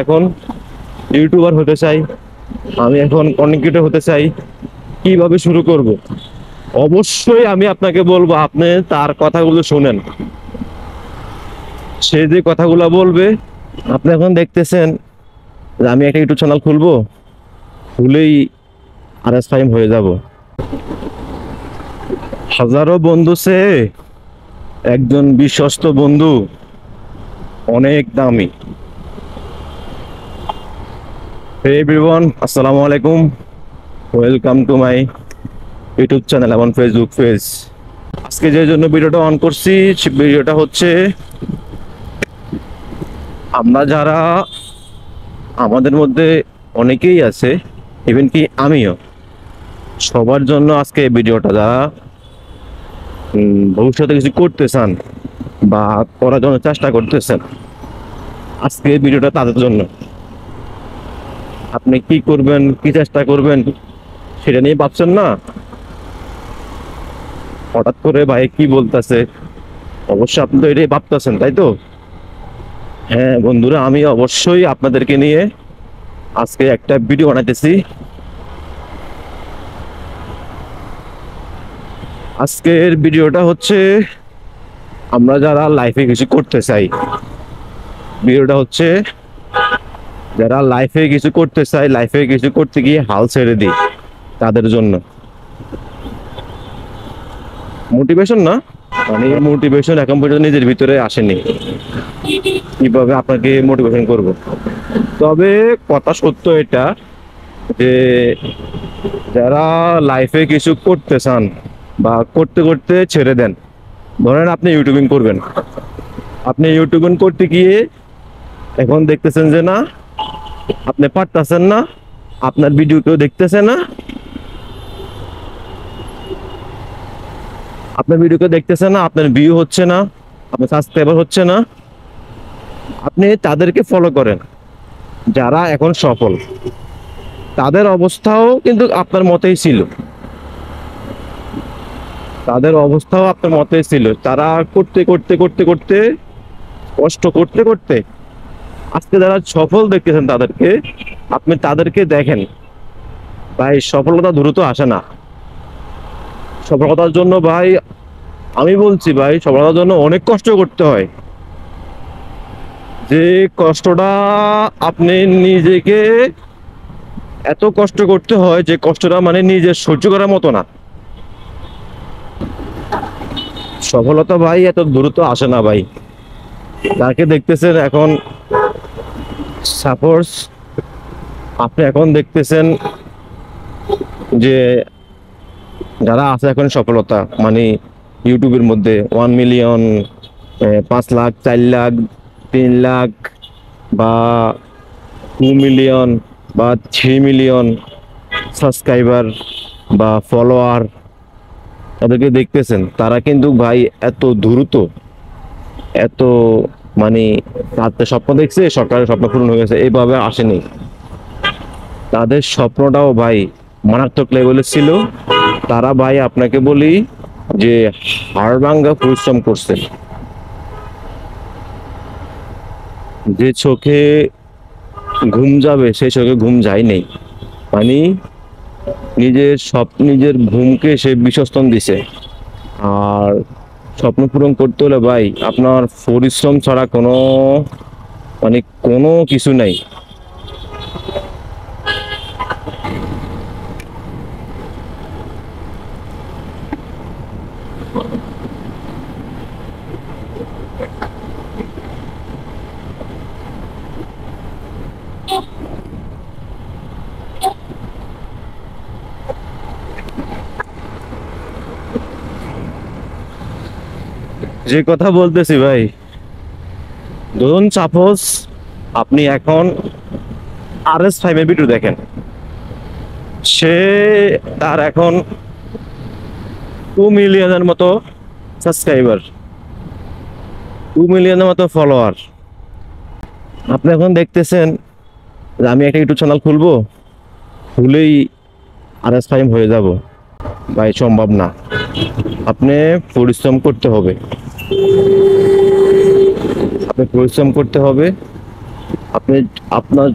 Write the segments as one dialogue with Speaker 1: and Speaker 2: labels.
Speaker 1: এখন ইউটিউবার হতে চাই, আমি এখন কন্টেন্ট ক্রিয়েটর হতে চাই, কিভাবে শুরু করব? অবশ্যই আমি আপনাকে বলবো আপনি তার কথাগুলো শুনেন। সে যে কথাগুলো বলবে, আপনি এখন দেখতেছেন যে আমি একটা ইউটিউব চ্যানেল খুলবো, খুলেই RS ফাইম হয়ে যাব। হাজারো বন্ধু সে একজন বিশ্বস্ত বন্ধু অনেক দামি। হে এভরিওয়ান, আসসালামু আলাইকুম, welcome to my YouTube channel এবং ফেসবুক পেজ। আজকে যে জন্য ভিডিওটা অন করছি, ভিডিওটা হচ্ছে আমরা যারা, আমাদের মধ্যে অনেকেই আছে, ইভেন কি আমিও, সবার জন্য আজকে এই ভিডিওটা। যারা ভবিষ্যতে কিছু করতে চান বা করার জন্য চেষ্টা করতেছেন, আজকে এই ভিডিওটা তাদের জন্য। আপনি কি করবেন, কি চেষ্টা করবেন সেটা নিয়ে ভাবছেন না? হঠাৎ করে ভাই কি বলতেছে, অবশ্যই আপনি তো এটাই ভাবতেছেন, তাই তো? হ্যাঁ বন্ধুরা, আমি অবশ্যই আপনাদেরকে নিয়ে আজকে একটা ভিডিও বানাইতেছি। আজকের ভিডিওটা হচ্ছে আমরা যারা লাইফে কিছু করতে চাই, ভিডিওটা হচ্ছে যারা লাইফে কিছু করতে চাই, লাইফে কিছু করতে গিয়ে হাল ছেড়ে দিই, তাদের জন্য। মোটিভেশন না, মানে মোটিভেশন এখন পর্যন্ত নিজের ভিতরে আসেনি, কিভাবে আপনাকে মোটিভেশন করব। তবে কথা সত্য এটা যে যারা লাইফে কিছু করতে চান বা করতে করতে ছেড়ে দেন, ধরেন আপনি ইউটিউবিং করবেন, আপনি ইউটিউবিং করতে গিয়ে এখন দেখতেছেন যে না, আপনি পারতেছেন না, আপনার ভিডিও কেউ দেখতেছে না, আপনার ভিডিও কেউ দেখতেছে না, আপনার ভিউ হচ্ছে না, আপনার সাবস্ক্রাইবার হচ্ছে না। আপনি তাদেরকে ফলো করেন যারা এখন সফল, তাদের অবস্থাও কিন্তু আপনার মতেই ছিল, তাদের অবস্থাও আপনার মতেই ছিল। তারা করতে করতে করতে করতে কষ্ট করতে করতে আজকে যারা সফল দেখতেছেন তাদেরকে, আপনি তাদেরকে দেখেন। ভাই সফলতা দ্রুত আসে না। সফলতার জন্য ভাই, আমি বলছি ভাই, সফলতার জন্য অনেক কষ্ট করতে হয়। যে কষ্টটা আপনি নিজেকে, এত কষ্ট করতে হয় যে কষ্টটা মানে নিজের সহ্য করার মতো না। সফলতা ভাই এত দ্রুত আসে না ভাই। যাকে দেখতেছেন এখন, সাপোজ আপনি এখন দেখতেছেন যে যারা আছে এখন সফলতা মানে ইউটিউবের মধ্যে 1 মিলিয়ন, 5 লাখ, 4 লাখ, 3 লাখ বা 2 মিলিয়ন বা 3 মিলিয়ন সাবস্ক্রাইবার বা ফলোয়ার, তাদেরকে দেখতেছেন। তারা কিন্তু ভাই এত দ্রুত, এত মানে তাদের স্বপ্ন দেখছে, সরকারের স্বপ্ন পূরণ হয়ে গেছে, এইভাবে আসেনি। তাদের স্বপ্নটাও ভাই মারাত্মক লেভেলের ছিল। তারা ভাই আপনাকে বলি যে হাড়ভাঙ্গা পরিশ্রম করছে। যে চোখে ঘুম যাবে সেই চোখে ঘুম যায় নেই, মানে নিজের ঘুমকে সে বিসর্জন দিছে। আর স্বপ্ন পূরণ করতে হলে ভাই আপনার পরিশ্রম ছাড়া কোনো মানে কোনো কিছু নাই। যে কথা বলতেছি ভাই, ধরুন সাপোজ আপনি এখন RS ফাইভের ভিডিও দেখেন, সে তার এখন 2 মিলিয়নের মতো সাবস্ক্রাইবার, 2 মিলিয়নের মতো ফলোয়ার। আপনি এখন দেখতেছেন যে আমি একটা ইউটিউব চ্যানেল খুলবো, খুলেই RS ফাইভ হয়ে যাব। ভাই সম্ভব না। আপনি পরিশ্রম করতে হবে, আপনি পরিশ্রম করতে হবে, আপনি আপনার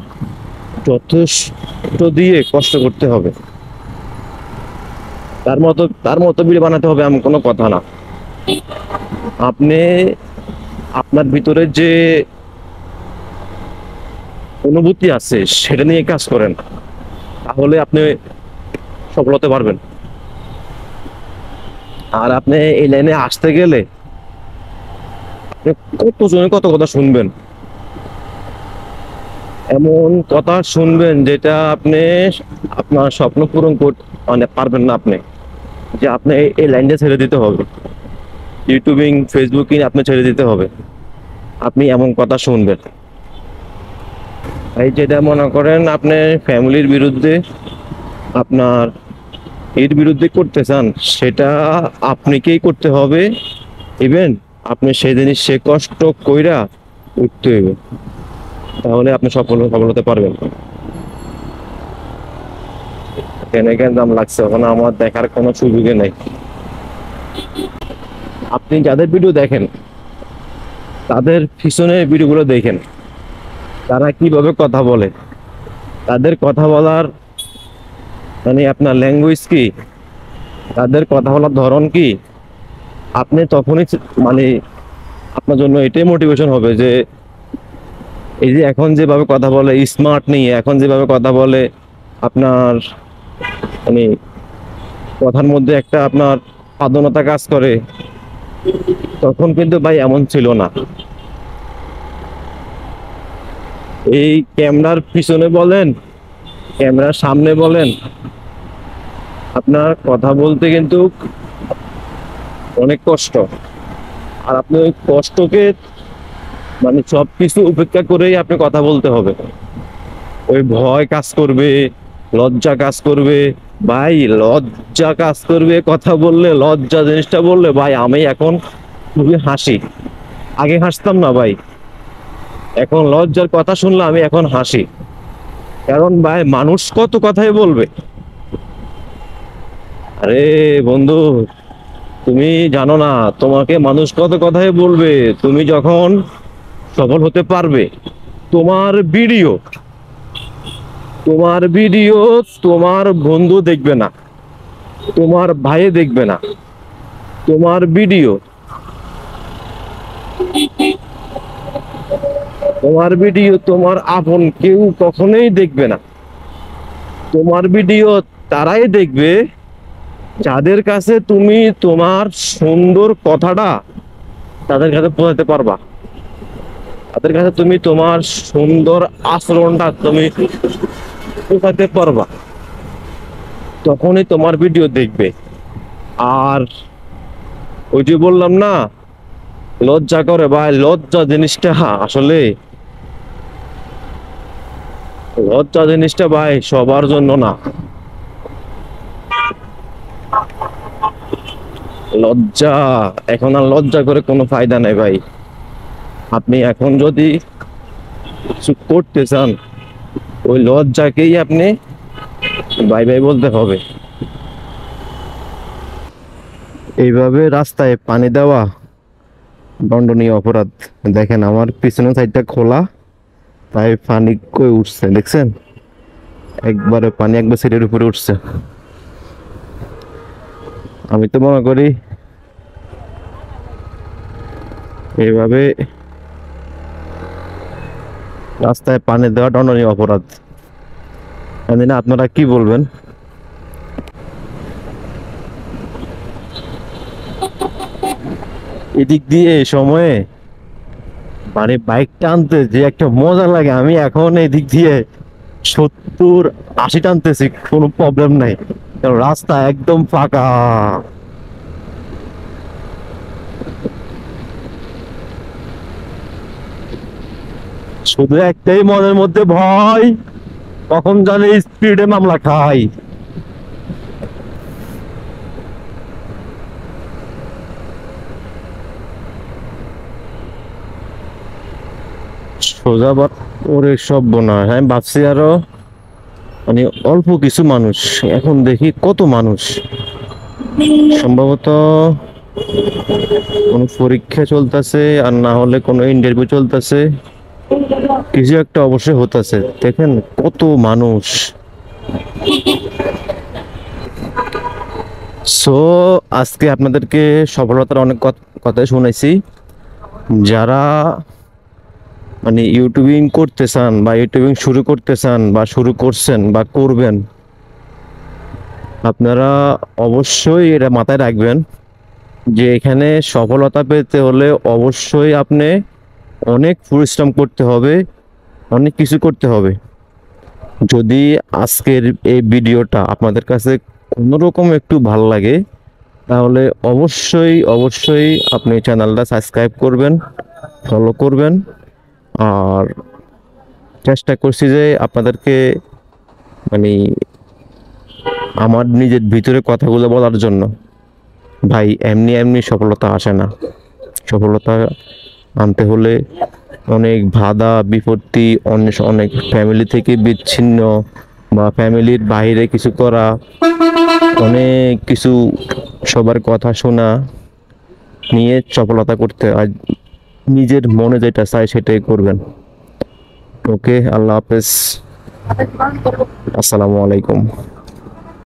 Speaker 1: যথেষ্ট দিয়ে কষ্ট করতে হবে। তার মতো ভিডিও বানাতে হবে এমন কোনো কথা না। আপনি আপনার ভিতরে যে অনুভূতি আছে সেটা নিয়ে কাজ করেন, তাহলে আপনি সফল হতে পারবেন। আর আপনি এই লাইনে আসতে গেলে আপনি কতজনের কত কথা শুনবেন, এমন কথা শুনবেন যেটা আপনি আপনার স্বপ্ন পূরণ করতে মানে পারবেন না। আপনি যে আপনি এই লাইনটা ছেড়ে দিতে হবে, ইউটিউবিং ফেসবুকিং আপনি ছেড়ে দিতে হবে, আপনি এমন কথা শুনবেন। এই যেটা মনে করেন আপনি ফ্যামিলির বিরুদ্ধে আপনার এর বিরুদ্ধে করতে চান, সেটা আপনাকেই করতে হবে। ইভেন আপনি সেই জিনিস সে কষ্ট কইরা উঠতে হইবে, তাহলে আপনি সফল হতে পারবেন। কেন কেন দাম লাগছে ওখানে আমার দেখার কোনো সুযোগই নেই। আপনি যাদের ভিডিও দেখেন তাদের পিছনে ভিডিওগুলো দেখেন, তারা কিভাবে কথা বলে, তাদের কথা বলার মানে আপনার ল্যাঙ্গুয়েজ কি, তাদের কথা বলার ধরন কি, আপনি তখনই মানে আপনার জন্য এটাই মোটিভেশন হবে যে এই যে এখন যেভাবে কথা বলে স্মার্ট নিয়ে, এখন যেভাবে কথা বলে আপনার মানে কথার মধ্যে একটা আপনার সাধনতা কাজ করে, তখন কিন্তু ভাই এমন ছিল না। এই ক্যামেরার পিছনে বলেন, ক্যামেরার সামনে বলেন, আপনার কথা বলতে কিন্তু অনেক কষ্ট। আর আপনি ওই কষ্টকে মানে সবকিছু উপেক্ষা করেই আপনি কথা বলতে হবে। ওই ভয় কাজ করবে, লজ্জা কাজ করবে, ভাই লজ্জা কাজ করবে কথা বললে, লজ্জা জিনিসটা বললে ভাই আমি এখন খুবই হাসি, আগে হাসতাম না ভাই, এখন লজ্জার কথা শুনলে আমি এখন হাসি। কারণ ভাই মানুষ কত কথাই বলবে। আরে বন্ধু, তুমি জানো না তোমাকে মানুষ কত কথাই বলবে। তুমি যখন সফল হতে পারবে, তোমার ভিডিও তোমার ভিডিও তোমার বন্ধু দেখবে না, তোমার ভাই দেখবে না, তোমার ভিডিও তোমার আপন কেউ কখনোই দেখবে না। তোমার ভিডিও তারাই দেখবে যাদের কাছে তুমি তোমার সুন্দর কথাটা তাদের কাছে পৌঁছাতে পারবা, তাদের কাছে তুমি তোমার সুন্দর আচরণটা তুমি পৌঁছাতে পারবা, তখনই তোমার ভিডিও দেখবে। আর ওই যে বললাম না লজ্জা করে ভাই, লজ্জা জিনিসটা আসলে লজ্জা জিনিসটা ভাই সবার জন্য না। লজ্জা, এখন আর লজ্জা করে কোনো ফায়দা নেই ভাই। আপনি এখন যদি কিছু করতে চান, ওই লজ্জাকেই আপনি বাই বাই বলতে হবে। এইভাবে রাস্তায় পানি দেওয়া দণ্ডনীয় অপরাধ। দেখেন আমার পিছনের সাইডটা খোলা, তাই পানি কই উঠছে দেখছেন, একবারে পানি একবার সিটের উপরে উঠছে। আমি তো মনে করি এইভাবে রাস্তায় পানি দেওয়া দণ্ডনীয় অপরাধ। জানি না আপনারা কি বলবেন। এদিক দিয়ে এই সময়ে মানে বাইক টানতে যে একটা মজা লাগে, আমি এখন এদিক দিয়ে 70-80 টানতেছি, কোনো প্রবলেম নাই, কারণ রাস্তা একদম ফাঁকা। শুধু একটাই মনের মধ্যে ভয়, কখন জানি স্পিডে মামলা খাই। সোজা ওরে সব বোনা, আমি ভাবছি আরো মানে অল্প কিছু মানুষ, এখন দেখি কত মানুষ। সম্ভবত কোনো পরীক্ষা চলতেছে, আর না হলে কোনো ইন্টারভিউ চলতেছে। কিছু একটা অবশ্যই হতেছে। দেখেন কত মানুষ। সো আজকে আপনাদেরকে সফলতার অনেক কথাই শুনাইছি। যারা মানে ইউটিউবিং করতে চান বা ইউটিউবিং শুরু করতে চান বা শুরু করছেন বা করবেন, আপনারা অবশ্যই এটা মাথায় রাখবেন যে এখানে সফলতা পেতে হলে অবশ্যই আপনি অনেক পরিশ্রম করতে হবে, অনেক কিছু করতে হবে। যদি আজকের এই ভিডিওটা আপনাদের কাছে কোনোরকম একটু ভালো লাগে, তাহলে অবশ্যই অবশ্যই আপনি চ্যানেলটা সাবস্ক্রাইব করবেন, ফলো করবেন। আর চেষ্টা করছি যে আপনাদেরকে মানে আমার নিজের ভিতরে কথাগুলো বলার জন্য। ভাই এমনি এমনি সফলতা আসে না। সফলতা আনতে হলে অনেক বাধা বিপত্তি, অনেক অনেক ফ্যামিলি থেকে বিচ্ছিন্ন বা ফ্যামিলির বাইরে কিছু করা, অনেক কিছু সবার কথা শোনা নিয়ে সফলতা করতে, আর নিজের মনে যেটা চায় সেটাই করবেন। ওকে, আল্লাহ হাফেজ, আসসালামু আলাইকুম।